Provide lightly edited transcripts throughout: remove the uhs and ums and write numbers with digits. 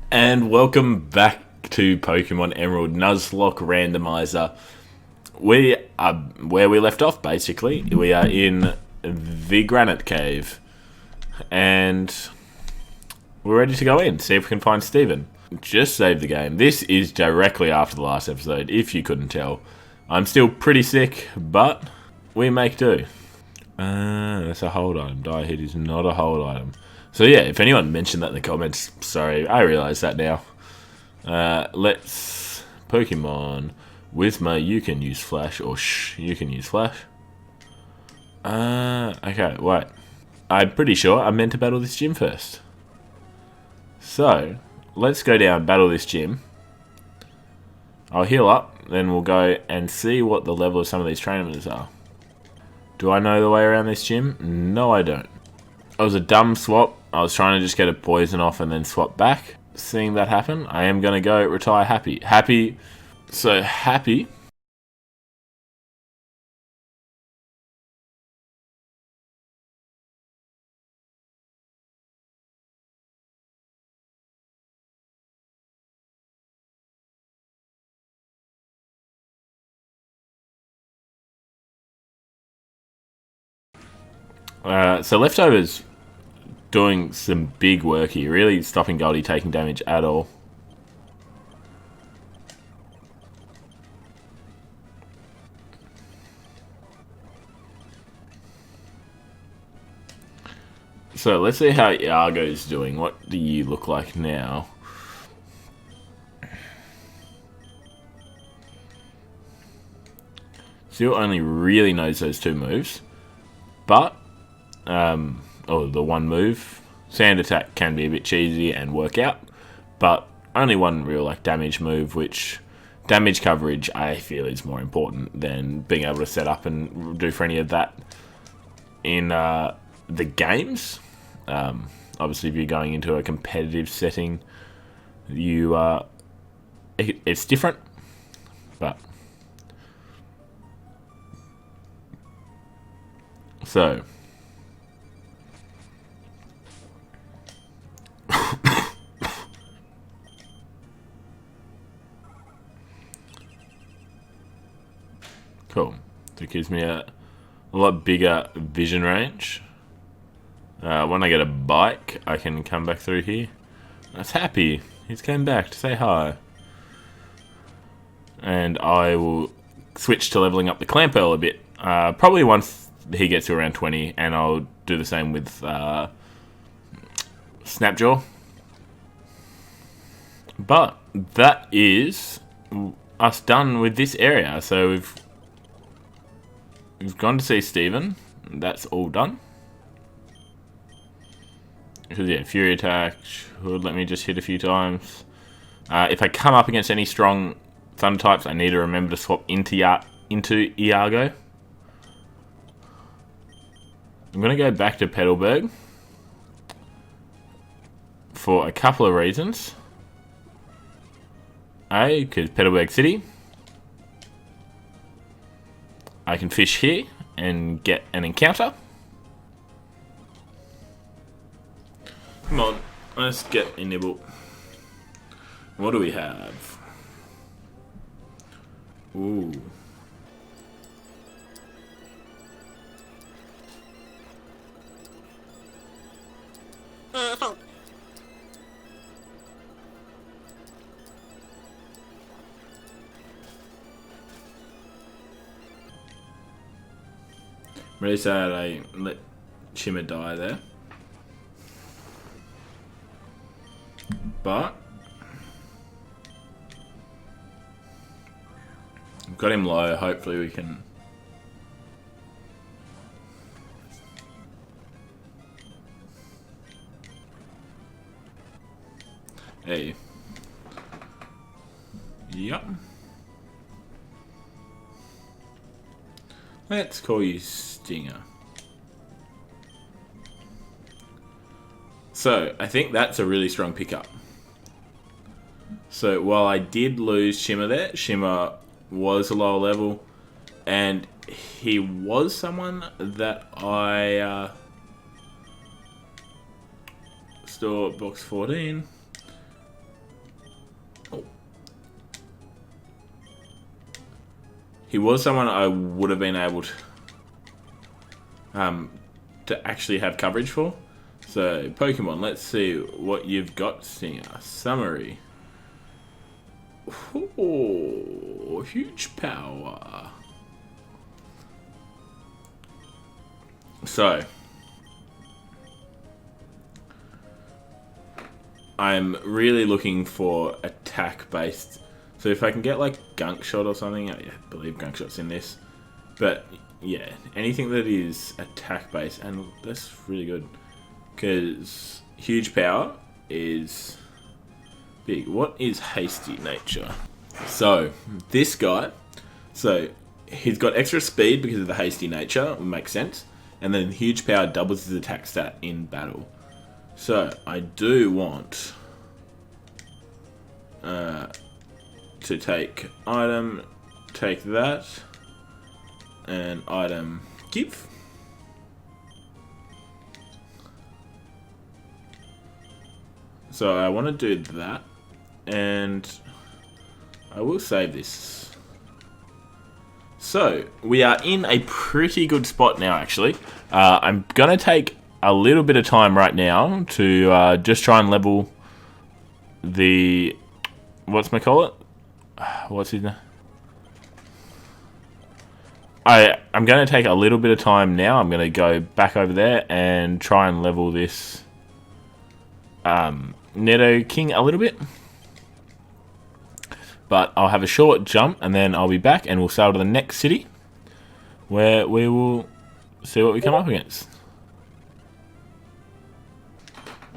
And welcome back to Pokemon Emerald Nuzlocke Randomizer. We are where we left off, basically. We are in the Granite Cave. And we're ready to go in, see if we can find Steven. Just save the game. This is directly after the last episode, if you couldn't tell. I'm still pretty sick, but we make do. That's a hold item. Die hit is not a hold item. So yeah, if anyone mentioned that in the comments, sorry, I realise that now. Let's Pokemon Whismur. You can use Flash, or you can use Flash. Okay, wait. I'm pretty sure I'm meant to battle this gym first. So let's go down, battle this gym. I'll heal up, then we'll go and see what the level of some of these trainers are. Do I know the way around this gym? No, I don't. It was a dumb swap. I was trying to just get a poison off and then swap back. Seeing that happen, I am going to go retire happy. Happy. So happy. So Leftovers doing some big work here, really stopping Goldie taking damage at all. So let's see how Iago's doing. What do you look like now? Still only really knows those two moves, but the one move. Sand attack can be a bit cheesy and work out, but only one real damage move, which damage coverage I feel is more important than being able to set up and do for any of that in the games. Obviously, if you're going into a competitive setting, it's different, but so. Cool. So it gives me a lot bigger vision range. When I get a bike, I can come back through here. That's Happy. He's came back to say hi. And I will switch to leveling up the Clamperl a bit. Probably once he gets to around 20, and I'll do the same with Snapjaw. But that is us done with this area. So we've gone to see Steven. That's all done. Because yeah, Fury Attack would let me just hit a few times. If I come up against any strong Thunder types, I need to remember to swap into Iago. I'm going to go back to Petalburg for a couple of reasons. A, because Petalburg City, I can fish here and get an encounter. Come on, let's get a nibble. What do we have? Ooh. Really sad I let Shimmer die there. But I've got him low, hopefully we can. Hey. Yep. Let's call you Stinger. So, I think that's a really strong pickup. So, while I did lose Shimmer there, Shimmer was a lower level, and he was someone that I store box 14. he was someone I would have been able to actually have coverage for. So, Pokemon, let's see what you've got, Stinger. Summary. Oh, huge power. So, I'm really looking for attack-based. So if I can get like Gunk Shot or something, I believe Gunk Shot's in this. But yeah, anything that is attack-based, and that's really good. Because huge power is big. What is hasty nature? So, this guy, so he's got extra speed because of the hasty nature, makes sense. And then huge power doubles his attack stat in battle. So, I do want to take item, take that, and item give. So I want to do that, and I will save this. So, we are in a pretty good spot now, actually. I'm going to take a little bit of time right now to just try and level the... whatchamacallit? What's his name? I'm going to take a little bit of time now. I'm going to go back over there and try and level this Netto King a little bit. But I'll have a short jump and then I'll be back and we'll sail to the next city where we will see what we come up against.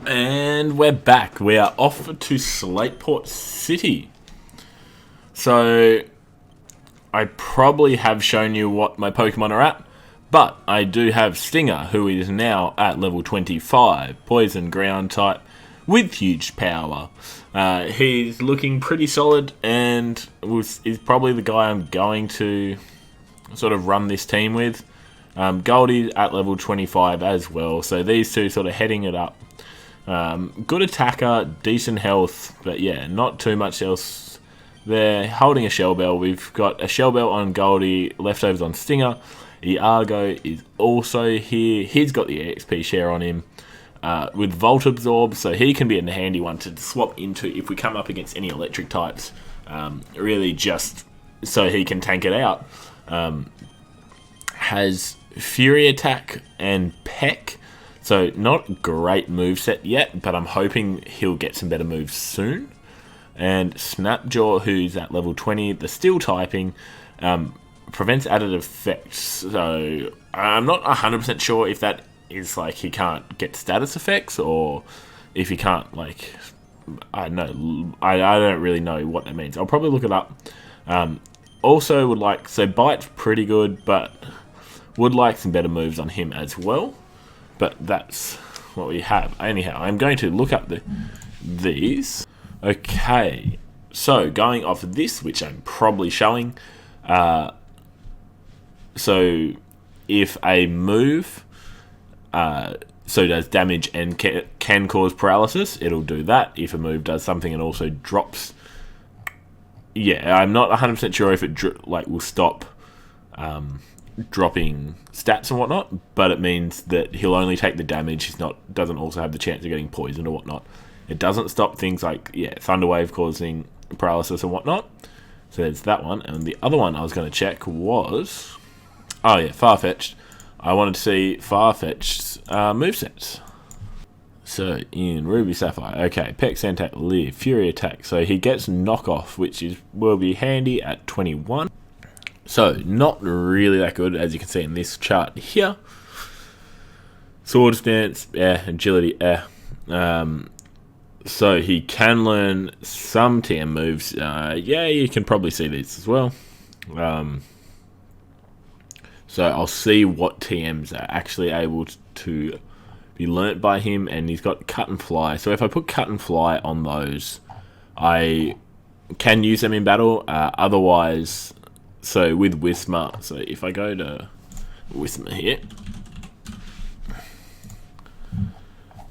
And we're back. We are off to Slateport City. So, I probably have shown you what my Pokemon are at, but I do have Stinger, who is now at level 25, Poison Ground type, with huge power. He's looking pretty solid, and is probably the guy I'm going to sort of run this team with. Goldie at level 25 as well, so these two sort of heading it up. Good attacker, decent health, but yeah, not too much else. They're holding a Shell Bell. We've got a Shell Bell on Goldie, leftovers on Stinger. Iago is also here. He's got the EXP share on him with Volt Absorb, so he can be a handy one to swap into if we come up against any electric types. Really just so he can tank it out. Has Fury Attack and Peck. So not great moveset yet, but I'm hoping he'll get some better moves soon. And Snapjaw, who's at level 20, the Steel typing, prevents added effects. So I'm not 100% sure if that is like he can't get status effects or if he can't, like, I don't know. I don't really know what that means. I'll probably look it up. Also would like, so Bite's pretty good, but would like some better moves on him as well. But that's what we have. Anyhow, I'm going to look up these. Okay, so going off of this, which I'm probably showing, so if a move so does damage and can cause paralysis, it'll do that. If a move does something and also drops, yeah, I'm not 100% sure if it will stop dropping stats and whatnot, but it means that he'll only take the damage. He's doesn't also have the chance of getting poisoned or whatnot. It doesn't stop things like, yeah, Thunder Wave causing paralysis and whatnot. So there's that one. And the other one I was going to check was... oh, yeah, Farfetch'd. I wanted to see Farfetch'd's movesets. So, in Ruby Sapphire, okay, Peck, Santac, Live, Fury Attack. So he gets Knockoff, which will be handy at 21. So, not really that good, as you can see in this chart here. Sword Stance, Agility, so he can learn some TM moves. Yeah, you can probably see these as well. So I'll see what TMs are actually able to be learnt by him, and he's got Cut and Fly. So if I put Cut and Fly on those, I can use them in battle. Otherwise, so with Whisper, so if I go to Whisper here,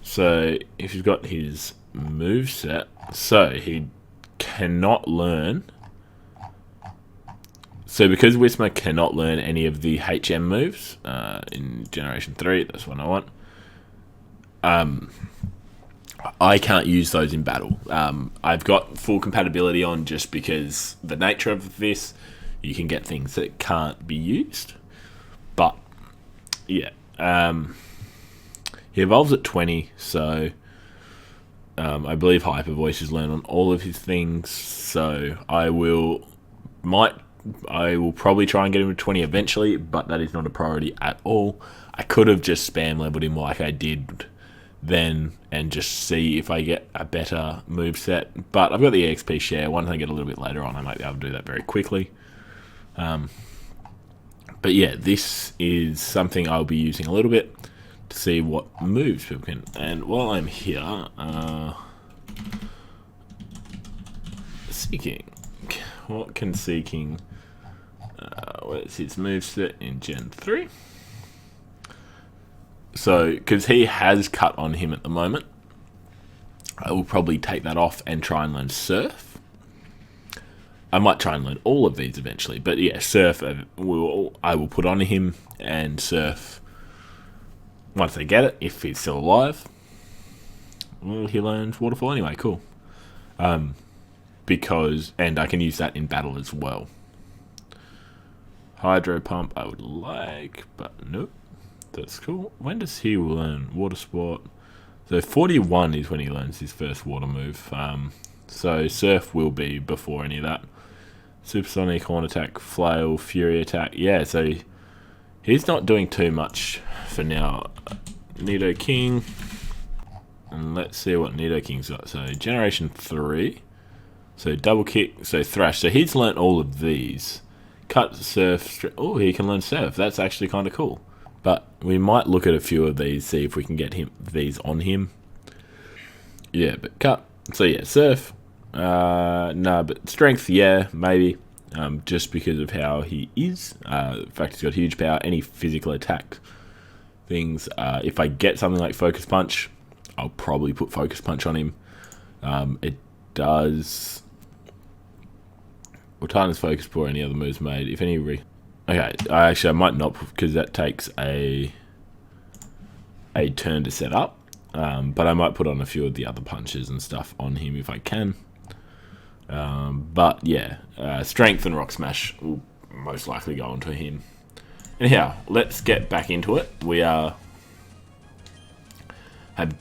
so if you've got his moveset, so he cannot learn So because Whisper cannot learn any of the HM moves in Generation 3, that's what I want, I can't use those in battle. I've got full compatibility on just because the nature of this, you can get things that can't be used. But, yeah. He evolves at 20, so I believe Hyper Voice is learned on all of his things, so I will probably try and get him to 20 eventually, but that is not a priority at all. I could have just spam leveled him like I did then and just see if I get a better moveset, but I've got the EXP share. Once I get a little bit later on, I might be able to do that very quickly. But yeah, this is something I'll be using a little bit to see what moves people can. And while I'm here, Seeking. What can Seeking... what's his moveset in Gen 3? So, because he has cut on him at the moment, I will probably take that off and try and learn Surf. I might try and learn all of these eventually, but yeah, Surf I will put on him, and Surf, once I get it, if he's still alive, well, he learns Waterfall anyway, cool. And I can use that in battle as well. Hydro Pump I would like, but nope. That's cool. When does he learn Water Sport? So 41 is when he learns his first water move. So Surf will be before any of that. Supersonic, Horn Attack, Flail, Fury Attack. Yeah, so he's not doing too much for now. Nido King. And let's see what Nido King's got. So Generation 3. So Double Kick. So Thrash. So he's learnt all of these. Cut, Surf. Oh, he can learn Surf. That's actually kind of cool. But we might look at a few of these, see if we can get these on him. Yeah, but cut. So yeah, Surf. No, but Strength, yeah, maybe. Just because of how he is. The fact he's got huge power, any physical attack things. If I get something like Focus Punch, I'll probably put Focus Punch on him. It does... Well, Titan's Focus before any other moves made. If any... Okay, I might not, because that takes a turn to set up. But I might put on a few of the other punches and stuff on him if I can. But yeah, Strength and Rock Smash will most likely go onto him. Anyhow, let's get back into it. We have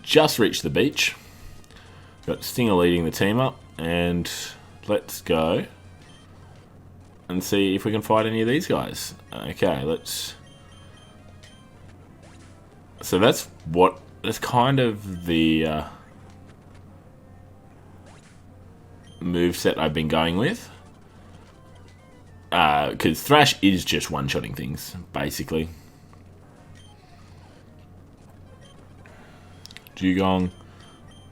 just reached the beach. Got Stinger leading the team up, and let's go and see if we can fight any of these guys. Okay, let's... So that's kind of the moveset I've been going with. Because Thrash is just one-shotting things, basically. Dugong.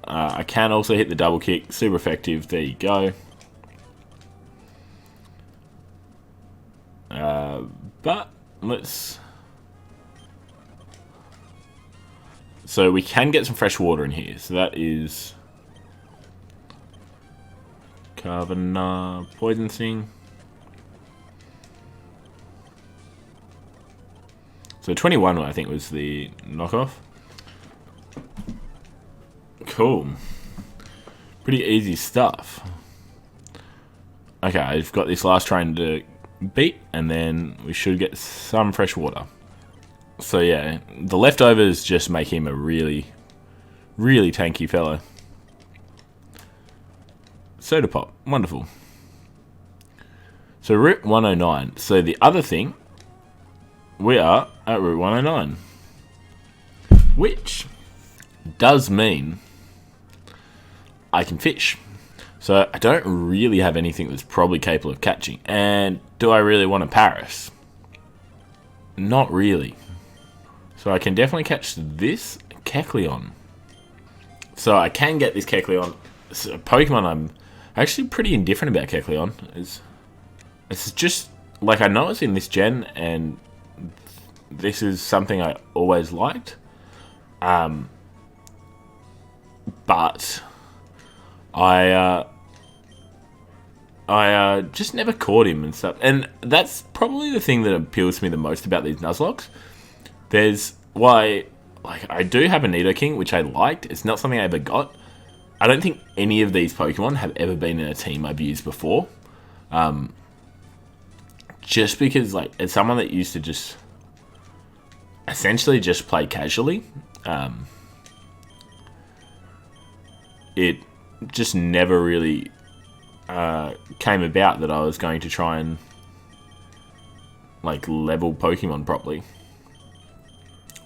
I can also hit the double kick. Super effective. There you go. But let's... So we can get some fresh water in here. So that is... Carbon Poison Sting. So 21, I think, was the knockoff. Cool. Pretty easy stuff. Okay, I've got this last train to beat, and then we should get some fresh water. So yeah, the leftovers just make him a really, really tanky fellow. Soda Pop, wonderful. So Route 109. So the other thing, we are at Route 109. Which does mean I can fish. So I don't really have anything that's probably capable of catching. And do I really want a Paris? Not really. So I can definitely catch this Kecleon. So I can get this Kecleon. It's a Pokemon I'm actually pretty indifferent about. Kecleon. It's just, like, I know it's in this gen, and this is something I always liked. But I I just never caught him and stuff. And that's probably the thing that appeals to me the most about these Nuzlocks. There's why, like, I do have a Nidoking, which I liked. It's not something I ever got. I don't think any of these Pokemon have ever been in a team I've used before. Just because, like, as someone that used to just essentially just play casually, it just never really came about that I was going to try and, like, level Pokemon properly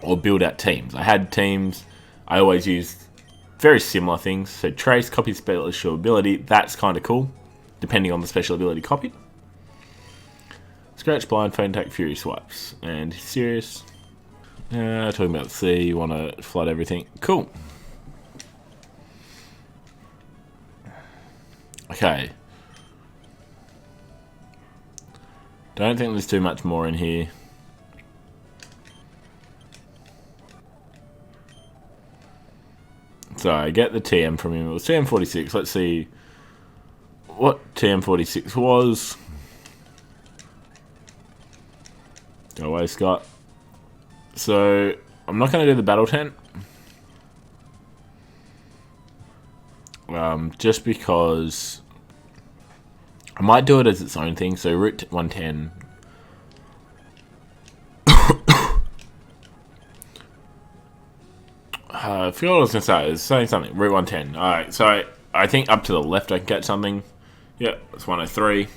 or build out teams. I had teams. I always used very similar things. So trace, copy, special ability. That's kind of cool, depending on the special ability copied. Scratch, blind, phone attack, fury swipes, and serious. Talking about C. You want to flood everything. Cool. Okay. Don't think there's too much more in here. So I get the TM from him. It was TM46. Let's see what TM46 was. Go away, Scott. So I'm not going to do the battle tent. Just because I might do it as its own thing. So Route 110. I forgot what I was going to say. It's saying something. Route 110. Alright, so I think up to the left I can catch something. Yeah, it's 103.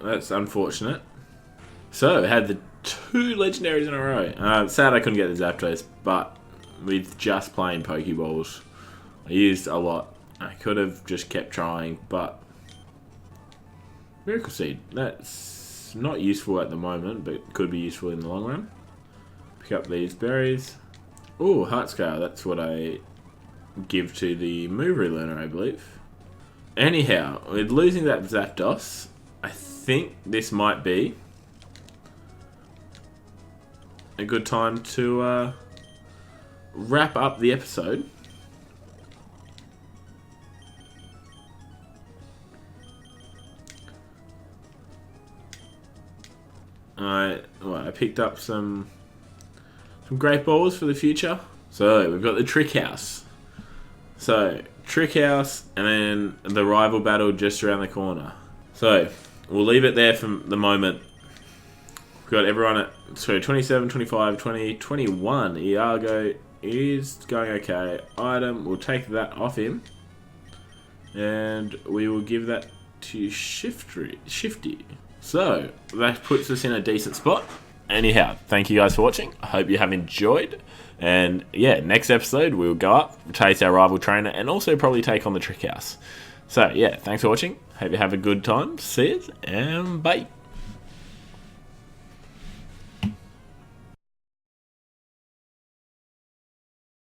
That's unfortunate. So, I had the 2 legendaries in a row. Sad I couldn't get the Zapdos, but with just playing Pokeballs, I used a lot. I could have just kept trying, but Miracle Seed, that's not useful at the moment, but could be useful in the long run. Pick up these berries. Ooh, Heart Scale, that's what I give to the Movery Learner, I believe. Anyhow, with losing that Zapdos, I think this might be a good time to wrap up the episode. I picked up some great balls for the future. So we've got the Trick House. So Trick House, and then the rival battle just around the corner. So we'll leave it there for the moment. We've got everyone at 27, 25, 20, 21. Iago is going okay. Item, we'll take that off him. And we will give that to Shifty. So, that puts us in a decent spot. Anyhow, thank you guys for watching. I hope you have enjoyed. And yeah, next episode we'll go up, chase our rival trainer, and also probably take on the Trick House. So yeah, thanks for watching. Hope you have a good time. See you, and bye.